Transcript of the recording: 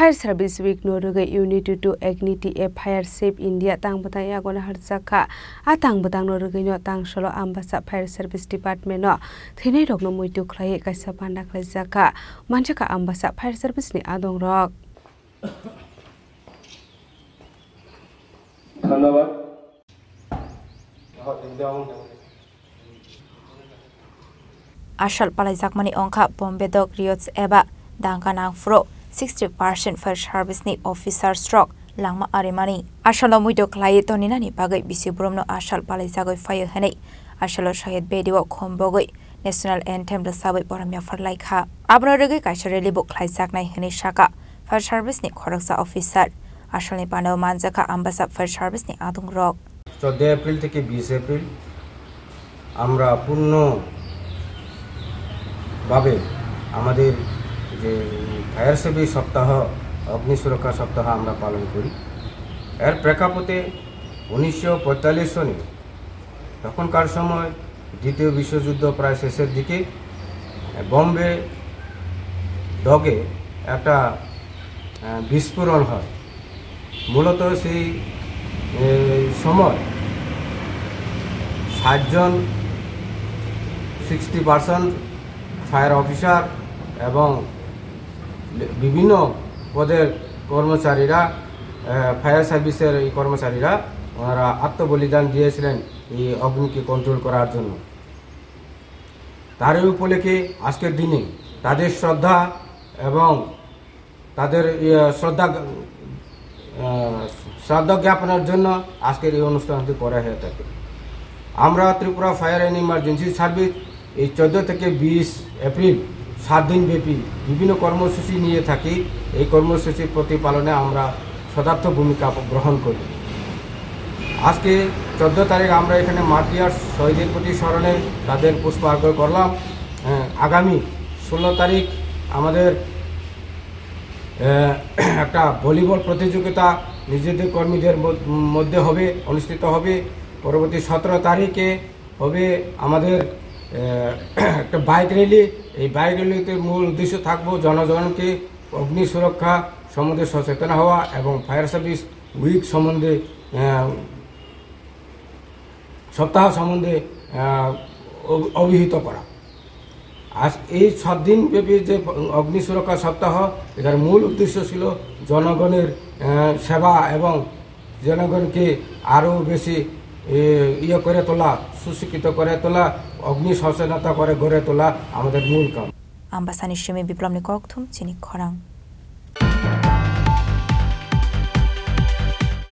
Fire Service Week no ruga Unity to Ignity a Fire Safe India tang batang ya gona harjaka atang batang no ruga no tang solo ambasa Fire Service Department no thinai rok no muitu khlai kaisa panda khlai jaka manjaka ambasa Fire Service ni adong rok ধন্যবাদ Ashal palaijakmani ongkha Bombay Dog Riots eba dangkanang fro 60% fire service ni officer stroke langma arimani ashalo muido klai tonina ni bagai bisiburom no ashal palaijagoi fire hanei ashalo shahid bediwa khombogoi national anthem da sabai poramya farlai kha abro rege kaisare libo khlai jaknai hanei shaka fire service ni khoraksa officer ashal ni panaw manjaka ambasa fire service ni adung rok 14 April থেকে 20 April আমরা পূর্ণ ভাবে আমাদের যে fire service সপ্তাহ অগ্নি সুরক্ষা সপ্তাহ আমরা পালন করি এর প্রেক্ষাপটে 1945 সনে তখনকার সময় দ্বিতীয় বিশ্বযুদ্ধ প্রায় শেষের দিকে বম্বে ডগে একটা বিস্ফোরণ হয় মূলত সেই সময় 60 জন 60% ফায়ার অফিসার এবং বিভিন্ন পদের কর্মচারীরা ফায়ার সার্ভিসের এই কর্মচারীরা ওনারা আত্মবলিদান দিয়েছিলেন এই অগ্নিকে কন্ট্রোল করার জন্য তার উপলক্ষে আজকের দিনে তাদের শ্রদ্ধা এবং তাদের শ্রদ্ধা জ্ঞাপনের জন্য আজকের এই অনুষ্ঠানটি করা হয়ে থাকে আমরা Tripura fire and emergency service এই 14 থেকে 20 এপ্রিল 7 দিন ব্যাপী বিভিন্ন কর্মসূচি নিয়ে থাকি এই কর্মসূচির প্রতিপালনে আমরা সদার্থ ভূমিকা গ্রহণ করি আজকে 14 তারিখ আমরা এখানে মার্টিয়ার্স শহীদের প্রতি স্মরণে তাদের পুষ্পার্ঘ্য করলাম আগামী 16 তারিখ আমাদের একটা ভলিবল প্রতিযোগিতা নিজেদের কর্মীদের মধ্যে হবে অনুষ্ঠিত হবে পরবর্তী 17 তারিখে হবে আমাদের একটা বাইক র্যালি এই বাইক র্যালিতে মূল উদ্দেশ্য থাকবো জনগণকে অগ্নি সুরক্ষা সম্বন্ধে সচেতন হওয়া এবং ফায়ার সার্ভিস উইক সম্বন্ধে সপ্তাহ সম্বন্ধে অবহিত করা আজ এই 7 দিন ব্যাপী যে অগ্নি সুরক্ষা সপ্তাহ এটার মূল উদ্দেশ্য ছিল জনগণের সেবা এবং জনগণকে আরও বেশি করে তোলা সুশিক্ষিত করে তোলা অগ্নি সচেতনতা করে গড়ে তোলা আমাদের মূল কাম ambasani shimi biplomni kokthum chini khorang